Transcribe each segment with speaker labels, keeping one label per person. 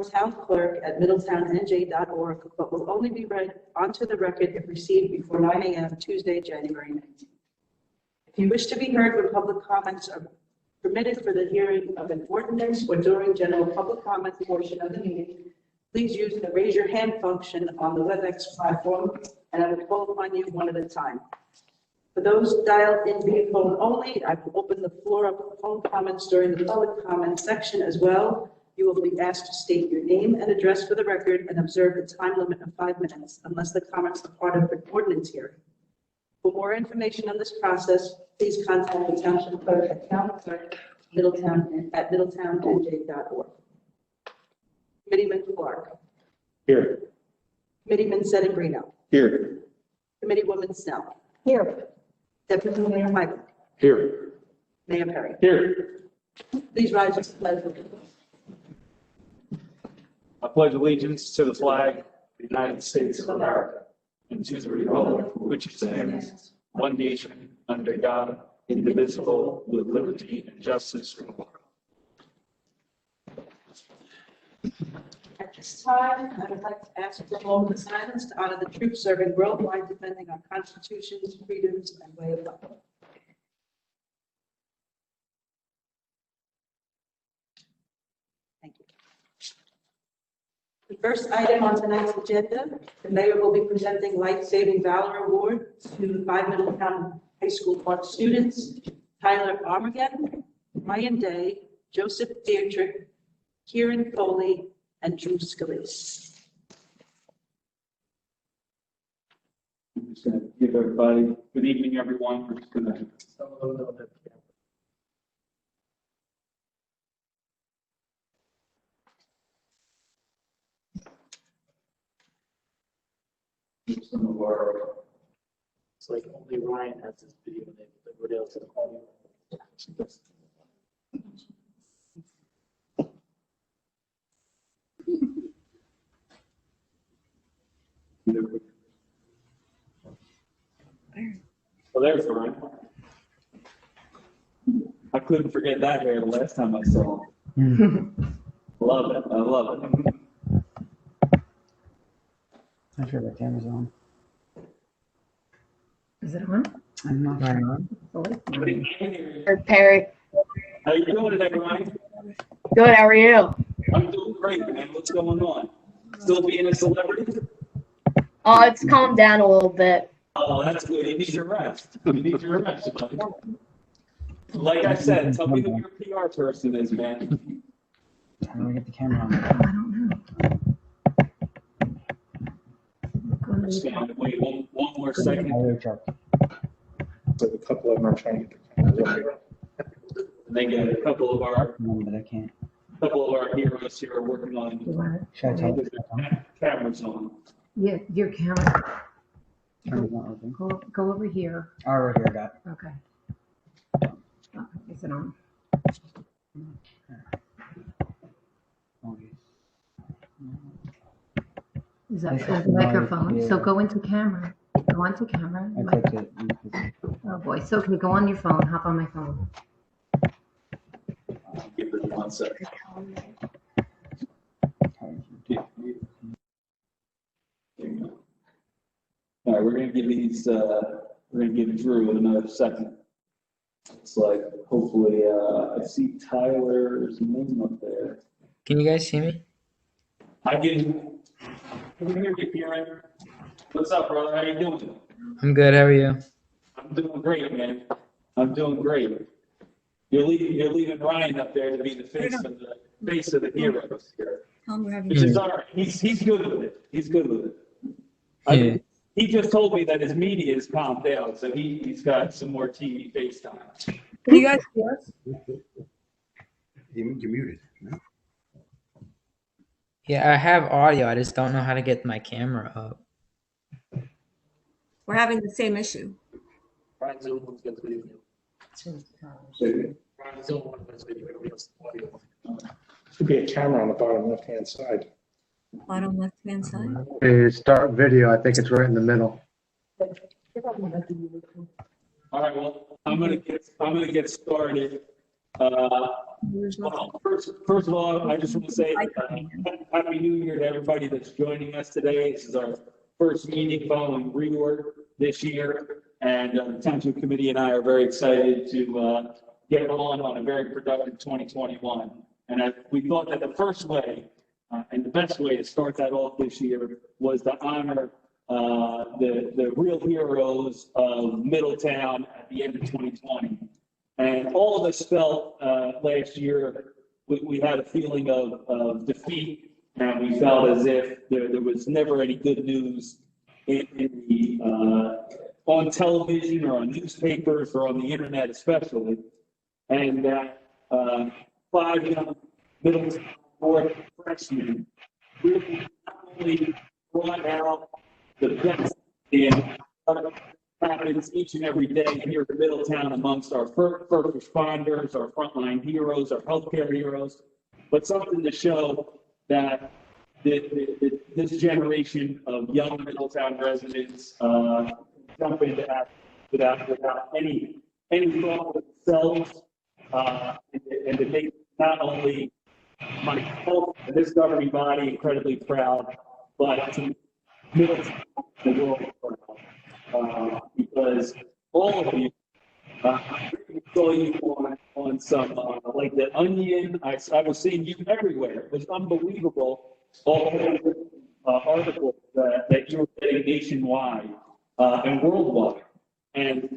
Speaker 1: town clerk at middletownnj.org, but will only be read onto the record if received before 9 a.m. Tuesday, January 19th. If you wish to be heard when public comments are permitted for the hearing of an ordinance or during general public comment portion of the meeting, please use the raise your hand function on the WebEx platform, and I will call upon you one at a time. For those dialed in via phone only, I will open the floor up for phone comments during the public comment section as well. You will be asked to state your name and address for the record and observe the time limit of 5 minutes unless the comments are part of the ordinance hearing. For more information on this process, please contact the township clerk at middletownnj.org. Committeeman Clark.
Speaker 2: Here.
Speaker 1: Committeeman Sedembrino.
Speaker 2: Here.
Speaker 1: Committeewoman Snell.
Speaker 3: Here.
Speaker 1: Deputy Mayor Michael.
Speaker 2: Here.
Speaker 1: Mayor Perry.
Speaker 2: Here.
Speaker 1: Please rise and pledge allegiance.
Speaker 2: I pledge allegiance to the flag of the United States of America and to the republic for which it stands, one nation, under God, indivisible, with liberty and justice for all.
Speaker 1: At this time, I would like to ask for a moment of silence to honor the troops serving worldwide defending our constitutions, freedoms, and way of life. Thank you. The first item on tonight's agenda, the mayor will be presenting Life Saving Valor Award to 5 Middletown High School Park students, Tyler Armageddon, Ryan Day, Joseph Dietrich, Kieran Foley, and Drew Scalise.
Speaker 2: I'm just going to give everybody good evening, everyone. We're just going to. Some of our.
Speaker 4: It's like only Ryan has this video and everybody else has audio.
Speaker 2: Well, there's Ryan. I couldn't forget that hair the last time I saw him. Love it. I love it.
Speaker 5: Not sure the camera's on.
Speaker 3: Is it on?
Speaker 5: I'm not sure.
Speaker 3: Or Perry.
Speaker 2: How you doing today, Ryan?
Speaker 3: Good, how are you?
Speaker 2: I'm doing great, man. What's going on? Still being a celebrity?
Speaker 3: Oh, it's calmed down a little bit.
Speaker 2: Oh, that's good. You need your rest. You need your rest, buddy. Like I said, tell me who your PR person is, man.
Speaker 5: How do we get the camera on?
Speaker 3: I don't know.
Speaker 2: Stand. Wait one more second.
Speaker 4: So a couple of them are trying to get the cameras up here.
Speaker 2: And then get a couple of our
Speaker 5: But I can't.
Speaker 2: heroes here are working on
Speaker 5: Should I tell
Speaker 2: with their cameras on.
Speaker 6: Yeah, your camera.
Speaker 5: Camera's not working.
Speaker 6: Go over here.
Speaker 5: Oh, right here, I got it.
Speaker 6: Okay. Is it on? Is that the microphone? So go into camera. Go into camera.
Speaker 5: I clicked it.
Speaker 6: Oh boy. So can you go on your phone? Hop on my phone.
Speaker 2: Give it 1 second. All right, we're gonna give these. We're gonna give Drew another second. It's like hopefully I see Tyler's name up there.
Speaker 7: Can you guys see me?
Speaker 2: I can hear you, Kieran. What's up, brother? How you doing?
Speaker 7: I'm good. How are you?
Speaker 2: I'm doing great, man. I'm doing great. You're leaving Ryan up there to be the face of the heroes here. Which is all right. He's good with it. He's good with it.
Speaker 7: Yeah.
Speaker 2: He just told me that his media is calmed down, so he's got some more TV FaceTime.
Speaker 6: Can you guys hear us?
Speaker 8: You're muted. No?
Speaker 7: Yeah, I have audio. I just don't know how to get my camera up.
Speaker 9: We're having the same issue.
Speaker 4: Ryan Zoom one's got the video. Ryan Zoom one has video, everybody else audio. Should be a camera on the bottom left-hand side.
Speaker 9: Bottom left-hand side.
Speaker 8: Okay, start video. I think it's right in the middle.
Speaker 2: All right, well, I'm gonna get started. Well, first of all, I just want to say Happy New Year to everybody that's joining us today. This is our first meeting following reorg this year, and the Township Committee and I are very excited to get on a very productive 2021. And we thought that the first way and the best way to start that off this year was to honor the real heroes of Middletown at the end of 2020. And all of us felt last year we had a feeling of defeat, and we felt as if there was never any good news on television or on newspapers or on the internet especially. And that 5 young Middletown freshmen really not only brought out the best in happens each and every day here in Middletown amongst our first responders, our frontline heroes, our healthcare heroes, but something to show that this generation of young Middletown residents jump into action without any thought of themselves, and to make not only myself and this governing body incredibly proud, but to Middletown and the world proud. Because all of you, I saw you on some, like the Onion, I was seeing you everywhere. It was unbelievable, all the articles that you were getting nationwide and worldwide. And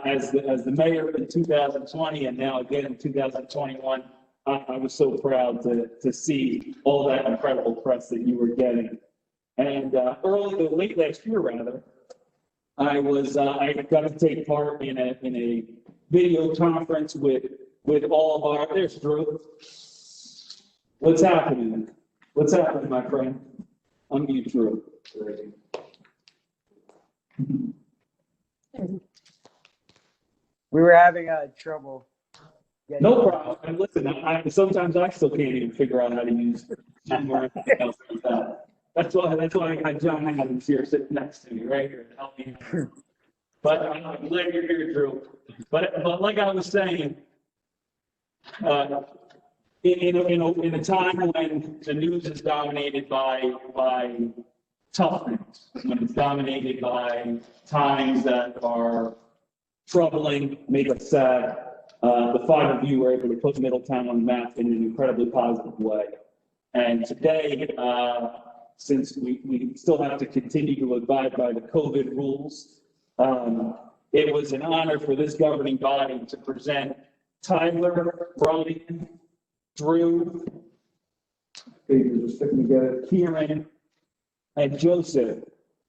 Speaker 2: as the mayor in 2020 and now again in 2021, I was so proud to see all that incredible press that you were getting. And late last year, rather, I got to take part in a video conference with all of our. There's Drew. What's happening? What's happening, my friend? Unmute Drew.
Speaker 5: We were having trouble.
Speaker 2: No problem. And listen, sometimes I still can't even figure out how to use Zoom or anything else like that. That's why I got John Adams here sitting next to me right here to help me. But I'm glad you're here, Drew. But like I was saying, in a time when the news is dominated by tough things, when it's dominated by times that are troubling, make us sad, the 5 of you were able to put Middletown on the map in an incredibly positive way. And today, since we still have to continue to abide by the COVID rules, it was an honor for this governing body to present Tyler, Brian, Drew, Kieran, and Joseph,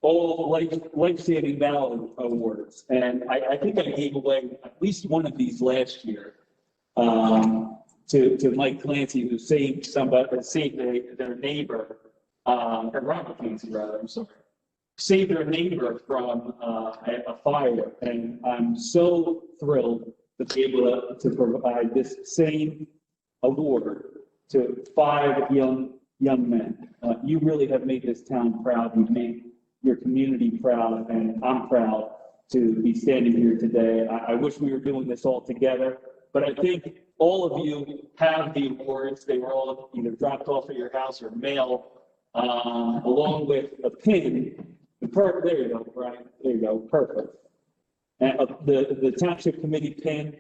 Speaker 2: all life-saving ballot awards. And I think I gave away at least one of these last year to Mike Clancy, who saved their neighbor, or Robert Clancy rather, I'm sorry, saved their neighbor from a fire. And I'm so thrilled to be able to provide this same award to 5 young men. You really have made this town proud. You've made your community proud, and I'm proud to be standing here today. I wish we were doing this all together, but I think all of you have the awards. They were all either dropped off at your house or mailed, along with a pin. There you go, Brian. There you go. Perfect. And the Township Committee pin,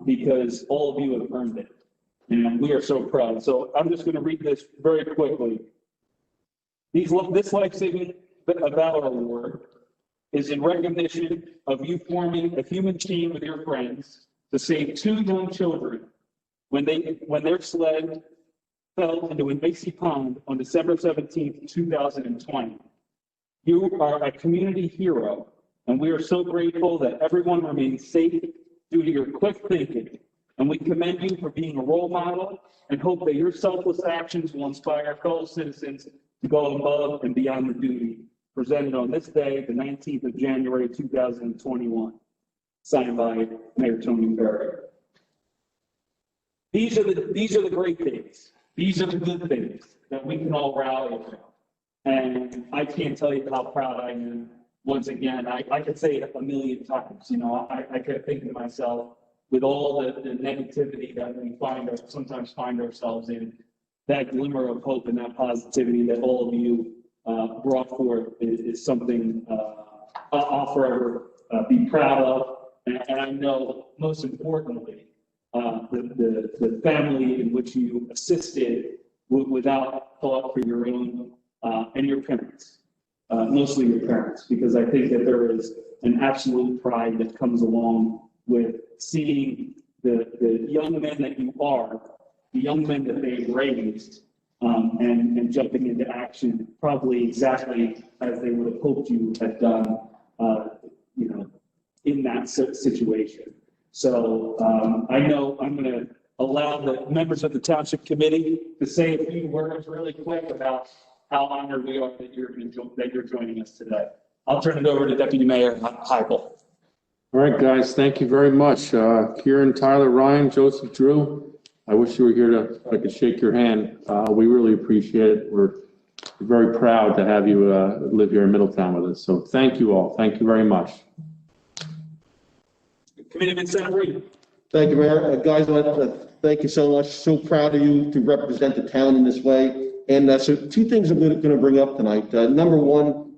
Speaker 2: because all of you have earned it. And we are so proud. So I'm just going to read this very quickly. This Life-Saving Valor Award is in recognition of you forming a human team with your friends to save 2 young children when their sled fell into a icy pond on December 17th, 2020. You are a community hero, and we are so grateful that everyone remains safe due to your quick thinking. And we commend you for being a role model and hope that your selfless actions will inspire fellow citizens to go above and beyond the duty presented on this day, the 19th of January, 2021. Signed by Mayor Tony Berry. These are the great things. These are the good things that we can all rally around. And I can't tell you how proud I am. Once again, I could say it a million times. You know, I could think to myself, with all the negativity that we sometimes find ourselves in, that glimmer of hope and that positivity that all of you brought forth is something I'll forever be proud of. And I know, most importantly, the family in which you assisted without thought for your own and your parents, mostly your parents, because I think that there is an absolute pride that comes along with seeing the young men that you are, the young men that they've raised, and jumping into action probably exactly as they would have hoped you had done, in that situation. So I know I'm going to allow the members of the Township Committee to say a few words really quick about how honored we are that you're joining us today. I'll turn it over to Deputy Mayor Heibel.
Speaker 10: All right, guys, thank you very much. Kieran, Tyler, Ryan, Joseph, Drew, I wish you were here I could shake your hand. We really appreciate it. We're very proud to have you live here in Middletown with us. So thank you all. Thank you very much.
Speaker 2: Committeeman Senator Reed.
Speaker 11: Thank you, Mayor. Guys, I want to thank you so much. So proud of you to represent the town in this way. And so two things I'm going to bring up tonight. Number one,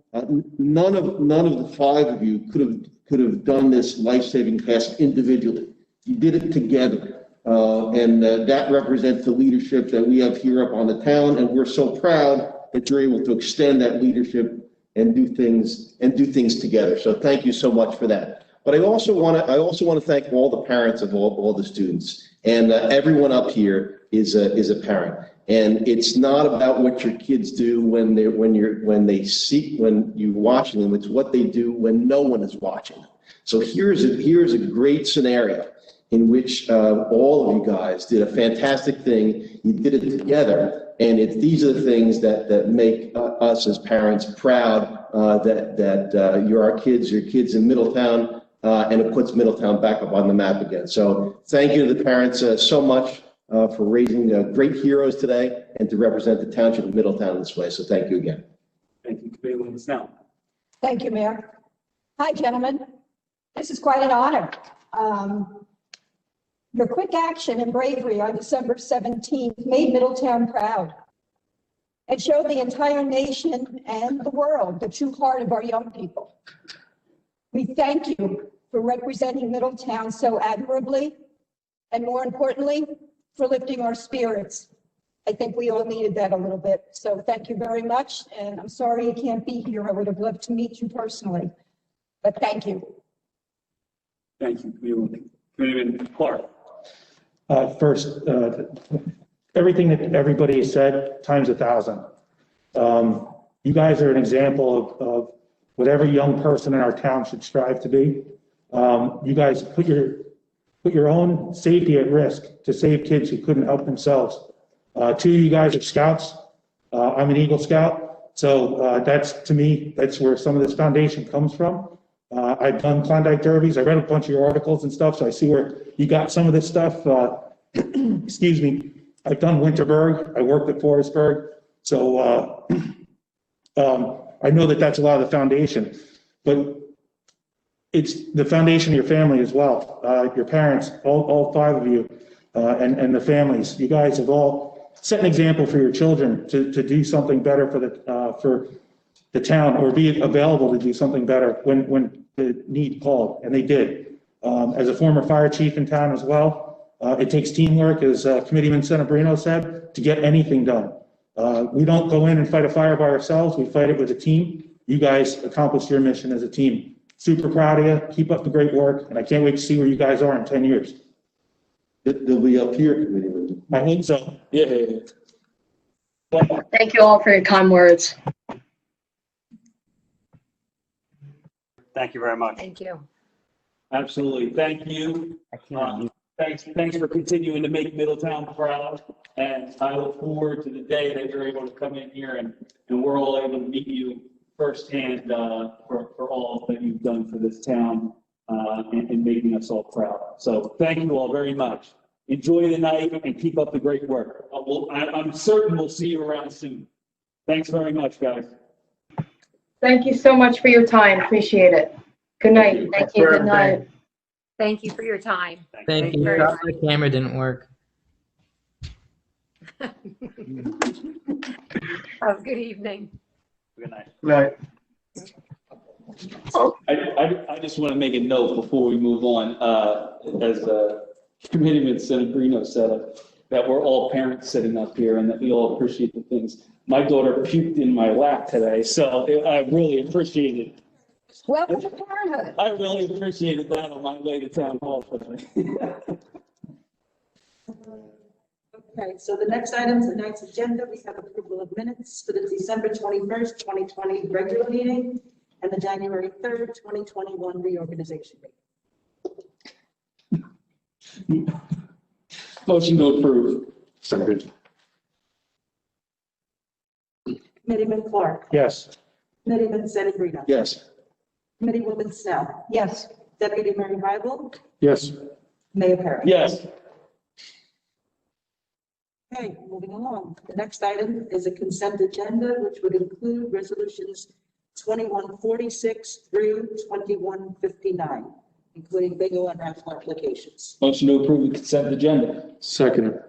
Speaker 11: none of the five of you could have done this life-saving task individually. You did it together. And that represents the leadership that we have here up on the town. And we're so proud that you're able to extend that leadership and do things together. So thank you so much for that. But I also want to thank all the parents of all the students, and everyone up here is a parent. And it's not about what your kids do when you're watching them. It's what they do when no one is watching. So here's a great scenario in which all of you guys did a fantastic thing. You did it together, and these are the things that make us as parents proud that you're our kids, your kids in Middletown. And it puts Middletown back up on the map again. So thank you to the parents so much for raising great heroes today and to represent the township of Middletown in this way. So thank you again.
Speaker 2: Thank you, Committeeman Snell.
Speaker 12: Thank you, Mayor. Hi, gentlemen. This is quite an honor. Your quick action and bravery on December 17th made Middletown proud. It showed the entire nation and the world the true heart of our young people. We thank you for representing Middletown so admirably, and more importantly, for lifting our spirits. I think we all needed that a little bit. So thank you very much. And I'm sorry you can't be here. I would have loved to meet you personally, but thank you.
Speaker 2: Thank you, Committeeman Clark.
Speaker 4: First, everything that everybody has said times 1,000. You guys are an example of whatever young person in our town should strive to be. You guys put your own safety at risk to save kids who couldn't help themselves. Two of you guys are scouts. I'm an Eagle Scout. So to me, that's where some of this foundation comes from. I've done Klondike Derbies. I read a bunch of your articles and stuff, so I see where you got some of this stuff. Excuse me. I've done Winterberg. I worked at Forestburg. So I know that that's a lot of the foundation, but it's the foundation of your family as well. Your parents, all five of you, and the families. You guys have all set an example for your children to do something better for the town, or be available to do something better when the need called, and they did. As a former fire chief in town as well, it takes teamwork, as Committeeman Senabrino said, to get anything done. We don't go in and fight a fire by ourselves. We fight it with a team. You guys accomplished your mission as a team. Super proud of you. Keep up the great work, and I can't wait to see where you guys are in 10 years.
Speaker 11: They'll be up here, Committeeman.
Speaker 4: I hope so.
Speaker 2: Yeah.
Speaker 3: Thank you all for your kind words.
Speaker 13: Thank you very much.
Speaker 6: Thank you.
Speaker 2: Absolutely. Thank you. Thanks for continuing to make Middletown proud. And I look forward to the day that you're able to come in here and we're all able to meet you firsthand for all that you've done for this town and making us all proud. So thank you all very much. Enjoy the night and keep up the great work. I'm certain we'll see you around soon. Thanks very much, guys.
Speaker 3: Thank you so much for your time. Appreciate it. Good night. Thank you. Good night.
Speaker 6: Thank you for your time.
Speaker 7: Thank you.
Speaker 6: very
Speaker 7: Sorry
Speaker 6: much.
Speaker 7: the camera didn't work.
Speaker 6: Have a good evening.
Speaker 13: Good night.
Speaker 8: Right.
Speaker 2: I just want to make a note before we move on, as Committeeman Senabrino said, that we're all parents sitting up here and that we all appreciate the things. My daughter puked in my lap today, so I really appreciated it.
Speaker 12: Welcome to parenthood.
Speaker 2: I really appreciated that on my way to town hall today.
Speaker 1: Okay, so the next item, tonight's agenda, we have approval of minutes for the December 21st, 2020 regular meeting and the January 3rd, 2021 reorganization meeting.
Speaker 2: Motion to approve.
Speaker 10: Second.
Speaker 1: Committeeman Clark.
Speaker 4: Yes.
Speaker 1: Committeeman Senabrino.
Speaker 11: Yes.
Speaker 1: Committeewoman Snell.
Speaker 12: Yes.
Speaker 1: Deputy Mayor Hybel.
Speaker 10: Yes.
Speaker 1: Mayor Perry.
Speaker 2: Yes.
Speaker 1: Okay, moving along. The next item is a consent agenda, which would include resolutions 2146 through 2159, including bingo and raffle applications.
Speaker 2: Motion to approve the consent agenda.
Speaker 10: Second.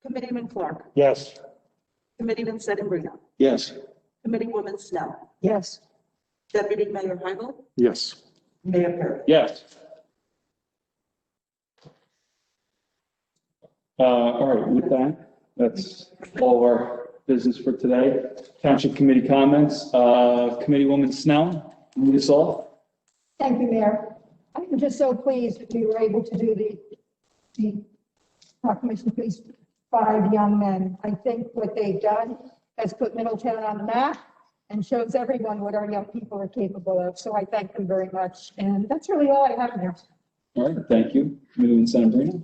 Speaker 1: Committeeman Clark.
Speaker 4: Yes.
Speaker 1: Committeeman Senabrino.
Speaker 11: Yes.
Speaker 1: Committeewoman Snell.
Speaker 12: Yes.
Speaker 1: Deputy Mayor Hybel.
Speaker 10: Yes.
Speaker 1: Mayor Perry.
Speaker 2: Yes. All right, with that, that's all of our business for today. Township Committee comments. Committeewoman Snell, move us off.
Speaker 12: Thank you, Mayor. I'm just so pleased that we were able to do the proclamation of these 5 young men. I think what they've done has put Middletown on the map and shows everyone what our young people are capable of. So I thank them very much. And that's really all I have, Mayor.
Speaker 2: All right, thank you. Committeeman Senabrino.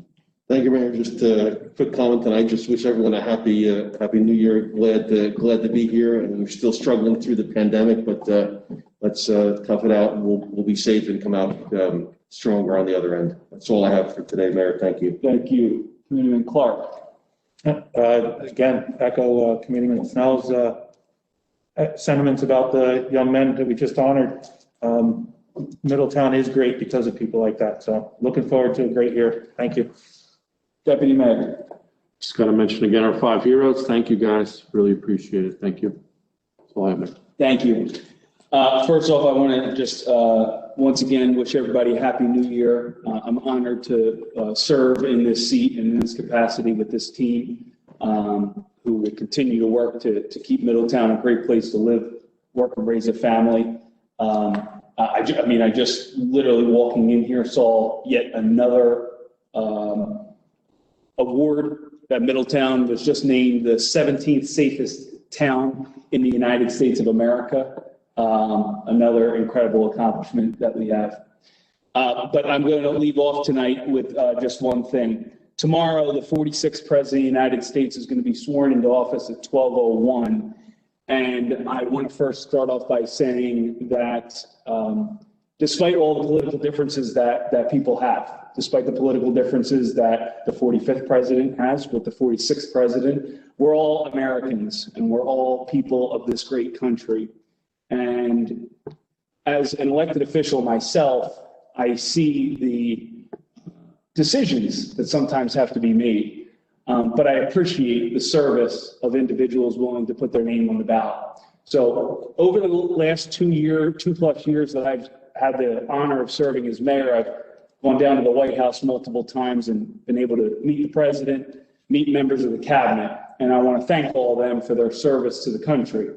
Speaker 11: Thank you, Mayor. Just a quick comment, and I just wish everyone a happy New Year. Glad to be here, and we're still struggling through the pandemic, but let's tough it out, and we'll be safe and come out stronger on the other end. That's all I have for today, Mayor. Thank you.
Speaker 2: Thank you. Committeeman Clark.
Speaker 4: Again, echo Committeeman Snell's sentiments about the young men that we just honored. Middletown is great because of people like that. So looking forward to a great year. Thank you.
Speaker 2: Deputy Mayor.
Speaker 10: Just got to mention again our 5 heroes. Thank you, guys. Really appreciate it. Thank you. That's all I have, Mayor.
Speaker 2: Thank you. First off, I want to just once again wish everybody a happy new year. I'm honored to serve in this seat and in this capacity with this team, who will continue to work to keep Middletown a great place to live, work, and raise a family. I just literally walking in here saw yet another award that Middletown was just named the 17th safest town in the United States of America. Another incredible accomplishment that we have. But I'm going to leave off tonight with just one thing. Tomorrow, the 46th President of the United States is going to be sworn into office at 12:01. And I want to first start off by saying that despite all the political differences that people have, despite the political differences that the 45th president has with the 46th president, we're all Americans and we're all people of this great country. And as an elected official myself, I see the decisions that sometimes have to be made. But I appreciate the service of individuals willing to put their name on the ballot. So over the last 2+ years that I've had the honor of serving as mayor, I've gone down to the White House multiple times and been able to meet the president, meet members of the cabinet. And I want to thank all of them for their service to the country.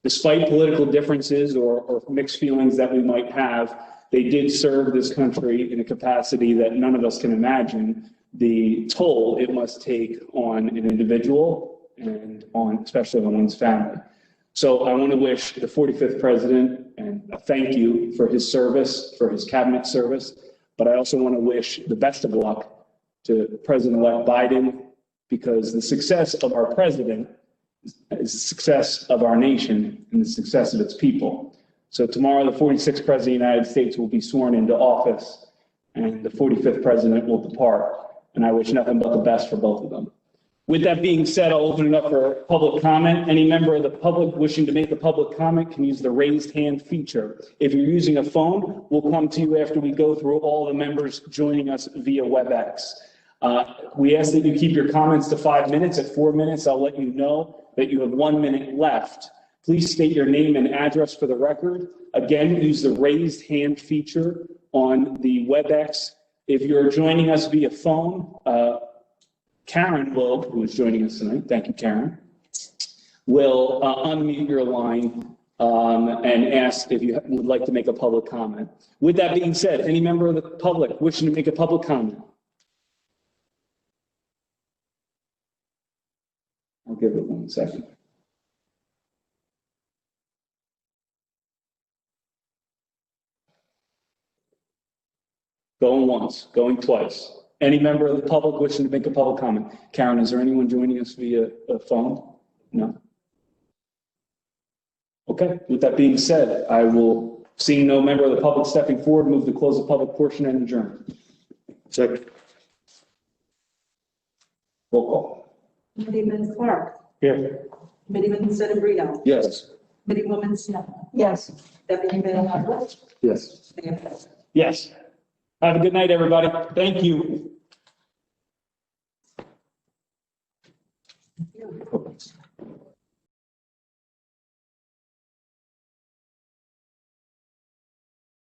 Speaker 2: Despite political differences or mixed feelings that we might have, they did serve this country in a capacity that none of us can imagine the toll it must take on an individual and especially on one's family. So I want to wish the 45th president and a thank you for his service, for his cabinet service, but I also want to wish the best of luck to President-elect Biden, because the success of our president is the success of our nation and the success of its people. So tomorrow, the 46th president of the United States will be sworn into office and the 45th president will depart. And I wish nothing but the best for both of them. With that being said, I'll open it up for public comment. Any member of the public wishing to make a public comment can use the raised hand feature. If you're using a phone, we'll come to you after we go through all the members joining us via WebEx. We ask that you keep your comments to 5 minutes. At 4 minutes, I'll let you know that you have 1 minute left. Please state your name and address for the record. Again, use the raised hand feature on the WebEx. If you're joining us via phone, Karen will, who is joining us tonight, thank you, Karen, will unmute your line and ask if you would like to make a public comment. With that being said, any member of the public wishing to make a public comment? I'll give it 1 second. Going once, going twice. Any member of the public wishing to make a public comment? Karen, is there anyone joining us via phone? No? Okay, with that being said, I will, seeing no member of the public stepping forward, move to close the public portion and adjourn.
Speaker 11: Second.
Speaker 2: Roll call.
Speaker 1: Committeeman Clark.
Speaker 4: Here.
Speaker 1: Committeeman Sedambrino.
Speaker 11: Yes.
Speaker 1: Committeewoman Smith.
Speaker 12: Yes.
Speaker 1: Deputy Mayor Havlet.
Speaker 10: Yes.
Speaker 1: Mayor Pett.
Speaker 2: Yes. Have a good night, everybody. Thank you.